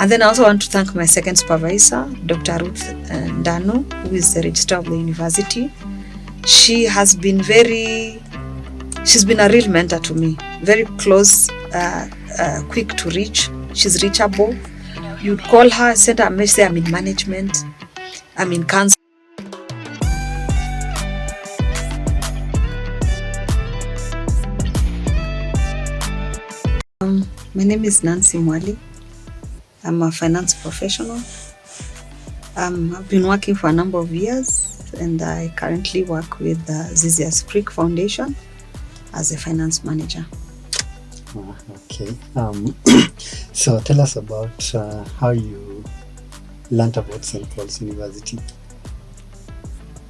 And then I also want to thank my second supervisor, Dr. Ruth Ndano, who is the registrar of the university. She's been a real mentor to me, very close, quick to reach. She's reachable. You'd call her, send her a message, say, I'm in management, I'm in council. My name is Nancy Mwali. I'm a finance professional. I've been working for a number of years, and I currently work with the Zizias Creek Foundation as a finance manager. Okay. So tell us about how you learned about St. Paul's University.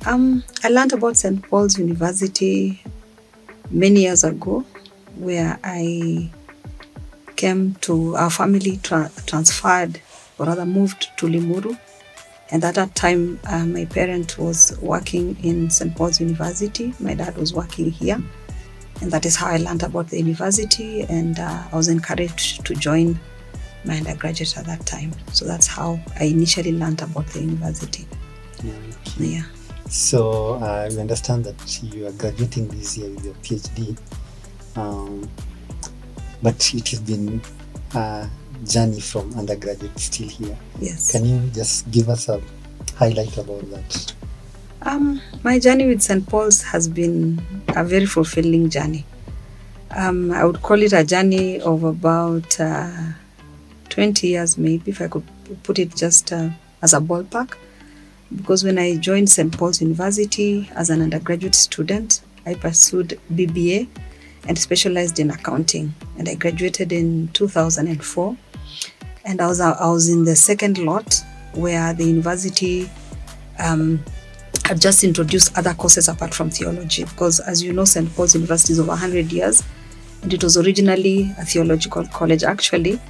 I learned about St. Paul's University many years ago, where I came to our family transferred, or rather moved to Limuru. And at that time, my parent was working in St. Paul's University. My dad was working here. And that is how I learned about the university. And I was encouraged to join my undergraduate at that time. So that's how I initially learned about the university. Yeah. So we understand that you are graduating this year with your PhD. But it has been a journey from undergraduate still here. Yes. Can you just give us a highlight about that? My journey with St. Paul's has been a very fulfilling journey. I would call it a journey of about 20 years, maybe, if I could put it just as a ballpark. Because when I joined St. Paul's University as an undergraduate student, I pursued BBA and specialized in accounting. And I graduated in 2004. And I was in the second lot, where the university had just introduced other courses apart from theology. Because as you know, St. Paul's University is over 100 years. And it was originally a theological college. Actually,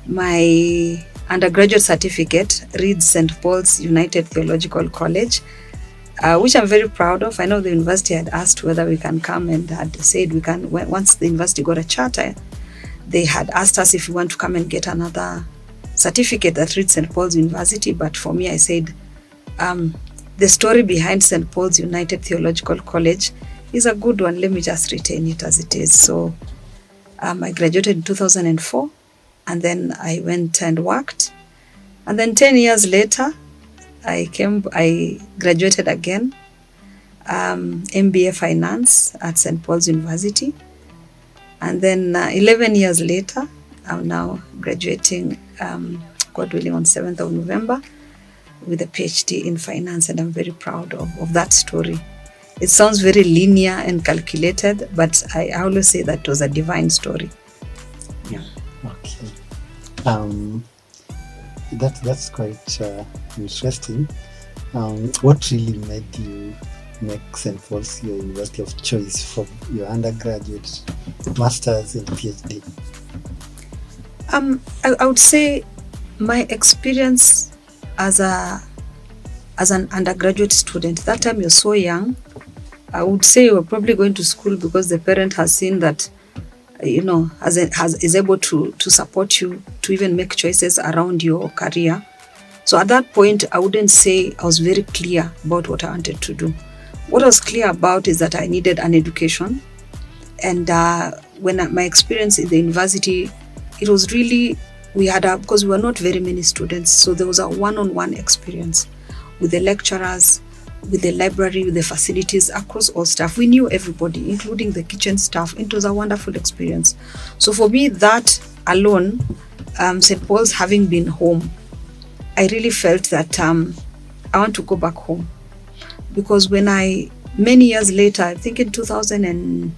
my undergraduate certificate reads St. Paul's United Theological College, which I'm very proud of. I know the university had asked whether we can come, and had said we can. Once the university got a charter, they had asked us if we want to come and get another certificate that reads St. Paul's University. But for me, I said the story behind St. Paul's United Theological College is a good one. Let me just retain it as it is. So I graduated in 2004, and then I went and worked. And then 10 years later, I graduated again, MBA Finance at St. Paul's University. And then 11 years later, I'm now graduating, God willing, on 7th of November with a PhD in finance. And I'm very proud of that story. It sounds very linear and calculated, but I always say that it was a divine story. Yeah. Okay. That's quite interesting. What really made you make St. Paul's your university of choice for your undergraduate, master's, and PhD? I would say my experience as an undergraduate student. That time you're so young. I would say you were probably going to school because the parent has seen that, is able to support you to even make choices around your career. So at that point, I wouldn't say I was very clear about what I wanted to do. What I was clear about is that I needed an education. And my experience in the university, it was really, because we were not very many students, so there was a one-on-one experience with the lecturers, with the library, with the facilities, across all staff. We knew everybody, including the kitchen staff. It was a wonderful experience. So for me, that alone, St. Paul's having been home, I really felt that I want to go back home. Because many years later, I think in 2009,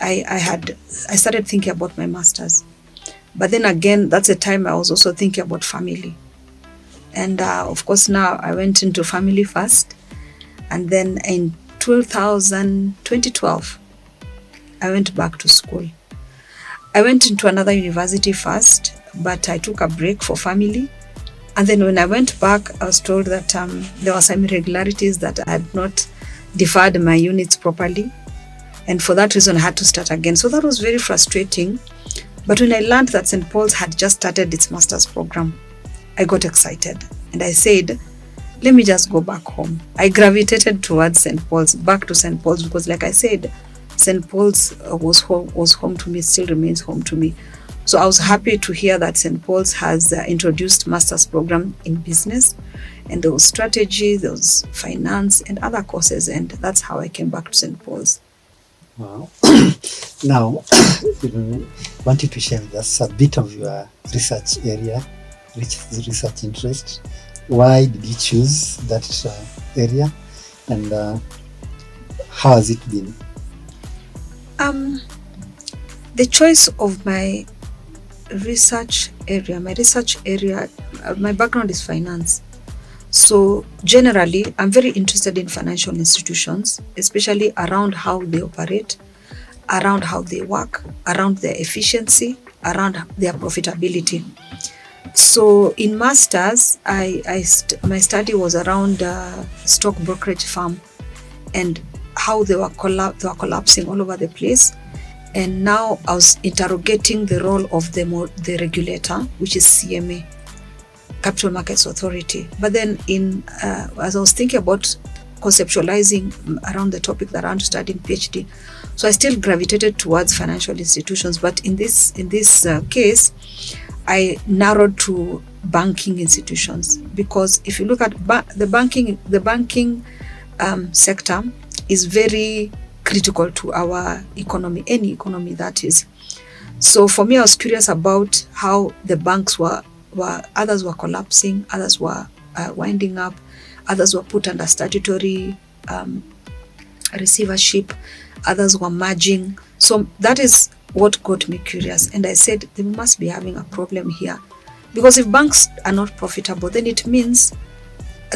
I started thinking about my master's. But then again, that's the time I was also thinking about family. And of course, now I went into family first. And then in 2012, I went back to school. I went into another university first, but I took a break for family. And then when I went back, I was told that there were some irregularities, that I had not deferred my units properly. And for that reason, I had to start again. So that was very frustrating. But when I learned that St. Paul's had just started its master's program, I got excited. And I said, let me just go back home. I gravitated towards St. Paul's, back to St. Paul's, because like I said, St. Paul's was home to me, still remains home to me. So I was happy to hear that St. Paul's has introduced master's program in business, and there was strategy, there was finance and other courses, and that's how I came back to St. Paul's. Wow. Now, I want you to share with us a bit of your research area, research interest. Why did you choose that area, and how has it been? The choice of my research area, my background is finance. So generally, I'm very interested in financial institutions, especially around how they operate, around how they work, around their efficiency, around their profitability. So in masters, my study was around stock brokerage firm and how they were collapsing all over the place. And now I was interrogating the role of the regulator, which is CMA, Capital Markets Authority. But then as I was thinking about conceptualizing around the topic that I want to study in PhD, so I still gravitated towards financial institutions. But in this case, I narrowed to banking institutions, because if you look at the banking sector is very critical to our economy, any economy that is. So for me, I was curious about how the banks others were collapsing, others were winding up, others were put under statutory receivership, others were merging. So that is what got me curious, and I said they must be having a problem here, because if banks are not profitable, then it means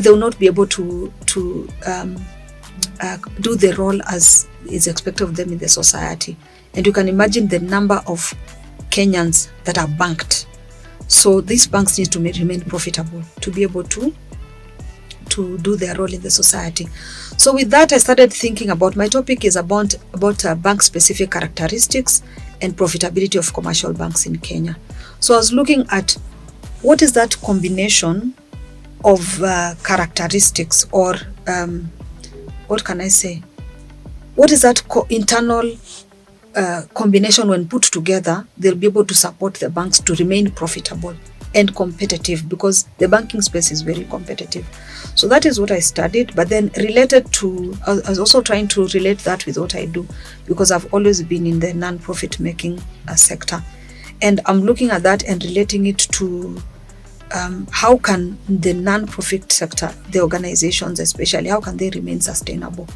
they will not be able to do the role as is expected of them in the society. And you can imagine the number of Kenyans that are banked. So these banks need to remain profitable to be able to do their role in the society. So with that, I started thinking about, my topic is about bank-specific characteristics and profitability of commercial banks in Kenya. So I was looking at what is that combination of characteristics, or what can I say? What is that internal combination? When put together, they'll be able to support the banks to remain profitable and competitive, because the banking space is very competitive. So that is what I studied. But then I was also trying to relate that with what I do, because I've always been in the non-profit making sector. And I'm looking at that and relating it to how can the non-profit sector, the organizations especially, how can they remain sustainable?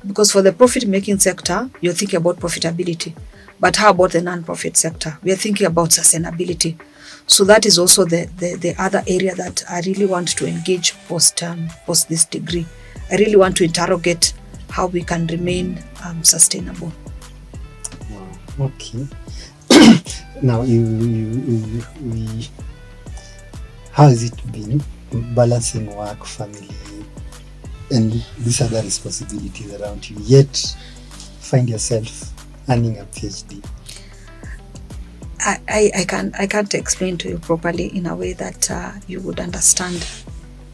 Because for the profit-making sector, you're thinking about profitability. But how about the non-profit sector? We are thinking about sustainability. So that is also the other area that I really want to engage post this degree. I really want to interrogate how we can remain sustainable. Wow. Okay. Now, how has it been balancing work, family, and these other responsibilities around you, yet find yourself earning a PhD? I can't explain to you properly in a way that you would understand.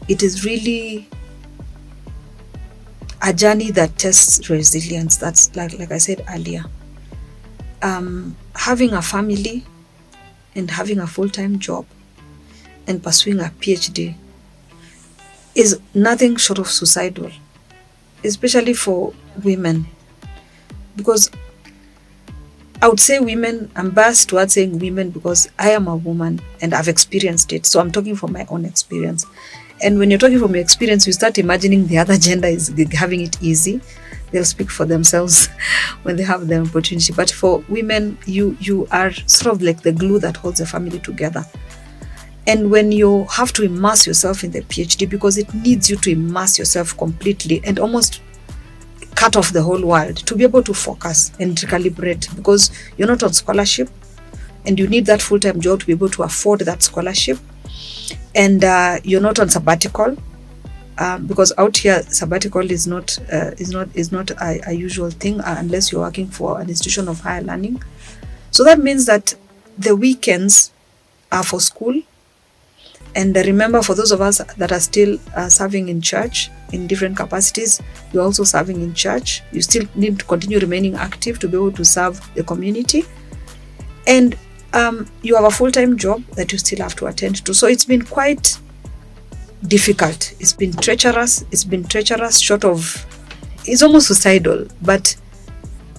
It is really a journey that tests resilience. That's like I said earlier. Having a family and having a full-time job and pursuing a PhD is nothing short of suicidal, especially for women. Because I would say women, I'm biased towards saying women because I am a woman and I've experienced it. So I'm talking from my own experience. And when you're talking from your experience, you start imagining the other gender is having it easy. They'll speak for themselves when they have the opportunity. But for women, you are sort of like the glue that holds the family together. And when you have to immerse yourself in the PhD, because it needs you to immerse yourself completely and almost cut off the whole world to be able to focus and recalibrate, because you're not on scholarship and you need that full-time job to be able to afford that scholarship, and you're not on sabbatical, because out here sabbatical is not a usual thing unless you're working for an institution of higher learning. So that means that the weekends are for school. And remember, for those of us that are still serving in church in different capacities, you're also serving in church. You still need to continue remaining active to be able to serve the community. And you have a full-time job that you still have to attend to. So it's been quite difficult. It's been treacherous. Short of, it's almost suicidal, but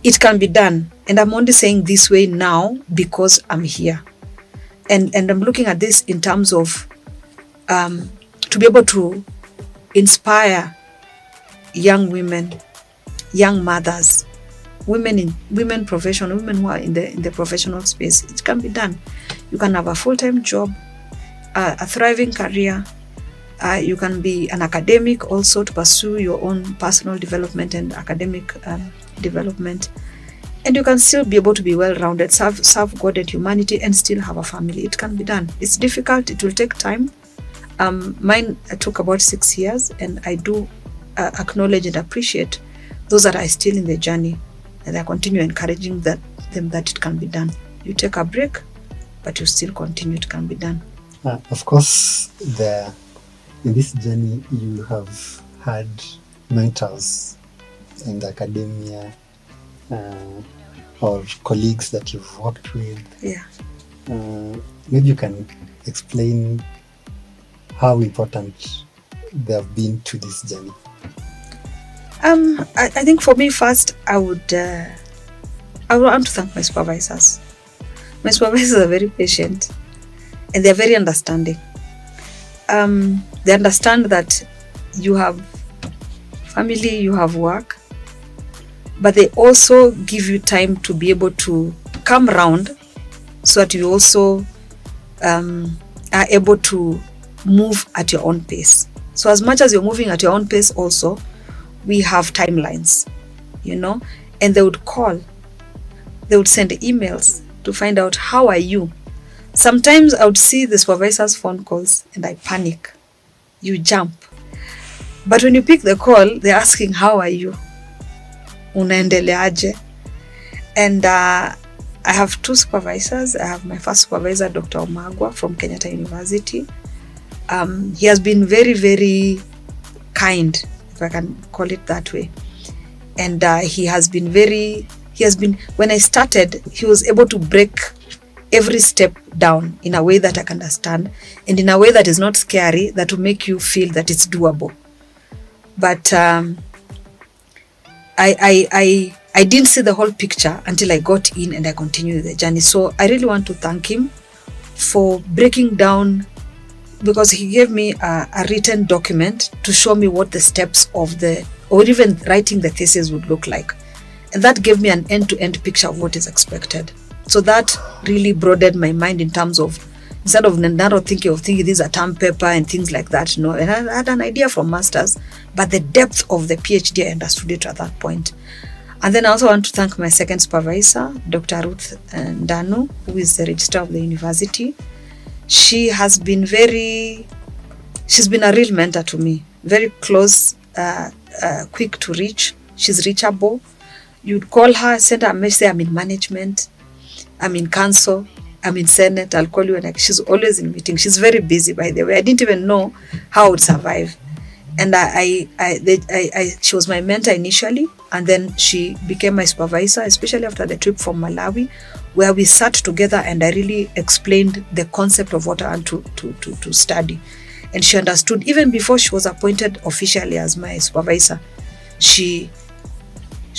it can be done. And I'm only saying this way now because I'm here. And I'm looking at this in terms of to be able to inspire young women, young mothers, women professional, women who are in the professional space. It can be done. You can have a full-time job, a thriving career. You can be an academic also to pursue your own personal development and academic development. And you can still be able to be well-rounded, serve God and humanity, and still have a family. It can be done. It's difficult. It will take time. Mine took about 6 years, and I do acknowledge and appreciate those that are still in the journey, and I continue encouraging them that it can be done. You take a break, but you still continue. It can be done. Of course, in this journey, you have had mentors in the academia or colleagues that you've worked with. Yeah. Maybe you can explain how important they have been to this journey. I think for me, first, I would want to thank my supervisors. My supervisors are very patient, and they're very understanding. They understand that you have family, you have work, but they also give you time to be able to come around so that you also are able to move at your own pace. So as much as you're moving at your own pace also, we have timelines, and they would call, they would send emails to find out, how are you? Sometimes I would see the supervisor's phone calls and I panic. You jump. But when you pick the call, they're asking, how are you? Unaendeleaje? And I have 2 supervisors. I have my first supervisor, Dr. Omagwa from Kenyatta University. He has been very, very kind, if I can call it that way. And when I started, he was able to break every step down in a way that I can understand, and in a way that is not scary, that will make you feel that it's doable. But I didn't see the whole picture until I got in and I continued the journey. So I really want to thank him for breaking down, because he gave me a written document to show me what the steps or even writing the thesis would look like. And that gave me an end-to-end picture of what is expected. So that really broadened my mind in terms of, instead of narrow thinking this is a term paper and things like that. No, and I had an idea from masters, but the depth of the PhD, I understood it at that point. And then I also want to thank my second supervisor, Dr. Ruth Ndanu, who is the registrar of the university. She's been a real mentor to me, very close, quick to reach. She's reachable. You'd call her, send her a message, say, I'm in management, I'm in council, I'm in Senate, I'll call you. And she's always in meetings. She's very busy, by the way. I didn't even know how I would survive. And she was my mentor initially, and then she became my supervisor, especially after the trip from Malawi, where we sat together and I really explained the concept of what I want to study. And she understood, even before she was appointed officially as my supervisor, she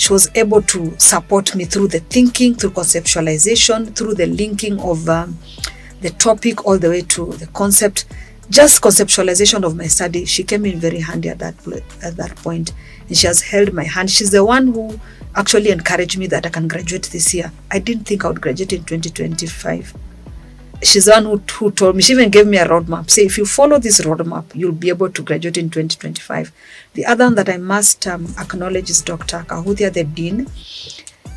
was able to support me through the thinking, through conceptualization, through the linking of the topic all the way to the concept. Just conceptualization of my study, she came in very handy at that point, and she has held my hand. She's the one who actually encouraged me that I can graduate this year. I didn't think I would graduate in 2025. She's the one who told me. She even gave me a roadmap. Say, if you follow this roadmap, you'll be able to graduate in 2025. The other one that I must acknowledge is Dr. Kahudia, the dean.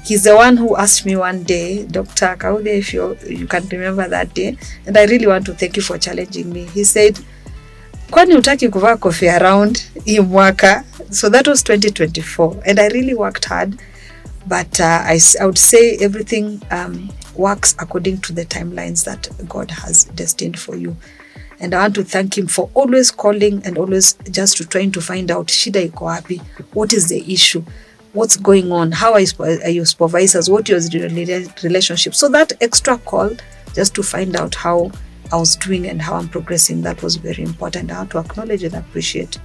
He's the one who asked me one day, Dr. Kahudia, if you can remember that day, and I really want to thank you for challenging me. He said, kwani utaki kuvaa kofia around hii mwaka? So that was 2024 and I really worked hard, but I would say everything works according to the timelines that God has destined for you. And I want to thank him for always calling and always just trying to find out shida iko wapi, what is the issue, what's going on, how are your supervisors, what is your relationship. So that extra call just to find out how I was doing and how I'm progressing, that was very important. I want to acknowledge and appreciate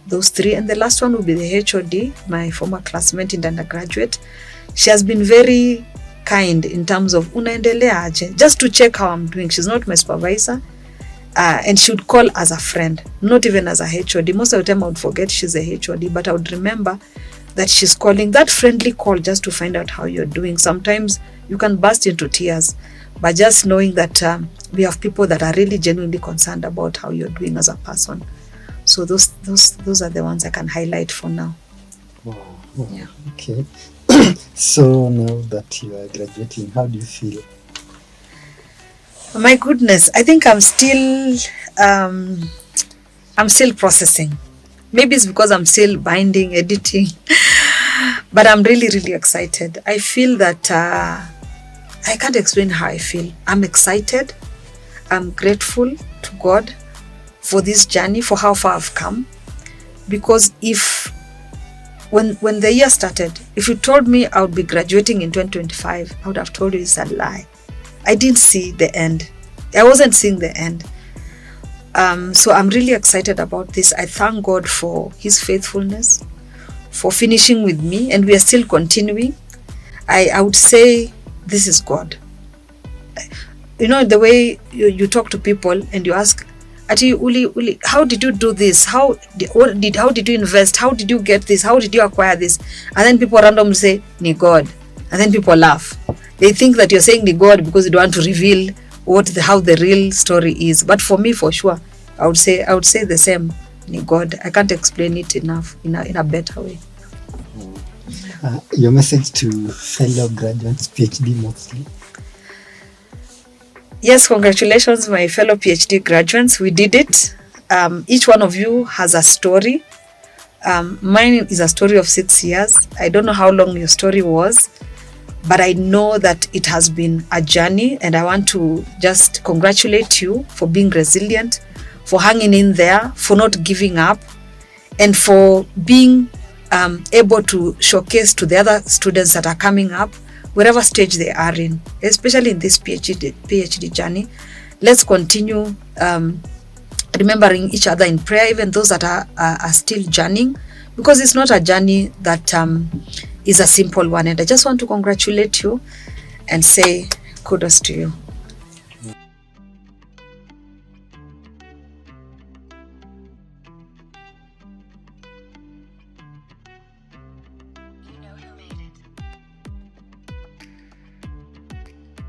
those three. And the last one will be the HOD, my former classmate in undergraduate. She has been very kind in terms of unaendelea aje, just to check how I'm doing. She's not my supervisor, and she would call as a friend, not even as a HOD. Most of the time I would forget she's a HOD, but I would remember that she's calling, that friendly call just to find out how you're doing. Sometimes you can burst into tears, but just knowing that we have people that are really genuinely concerned about how you're doing as a person. So those are the ones I can highlight for now. Wow. Yeah. Okay. So now that you are graduating, how do you feel? My goodness, I think I'm still processing. Maybe it's because I'm still binding, editing, but I'm really, really excited. I feel that I can't explain how I feel. I'm excited. I'm grateful to God for this journey, for how far I've come. Because when the year started, if you told me I would be graduating in 2025, I would have told you it's a lie. I didn't see the end. I wasn't seeing the end. So I'm really excited about this. I thank God for his faithfulness, for finishing with me, and we are still continuing. I would say this is God. You know, the way you talk to people and you ask, Ati Uli, how did you do this? How did you invest? How did you get this? How did you acquire this? And then people randomly say, Ni God. And then people laugh. They think that you're saying Ni God because you don't want to reveal how the real story is. But for me, for sure, I would say the same. Ni God. I can't explain it enough in a better way. Your message to fellow graduates, PhD mostly? Yes, congratulations, my fellow PhD graduates. We did it. Each one of you has a story. Mine is a story of 6 years. I don't know how long your story was, but I know that it has been a journey, and I want to just congratulate you for being resilient, for hanging in there, for not giving up, and for being able to showcase to the other students that are coming up, wherever stage they are in, especially in this PhD journey. Let's continue remembering each other in prayer, even those that are still journeying, because it's not a journey that is a simple one. And I just want to congratulate you and say kudos to you.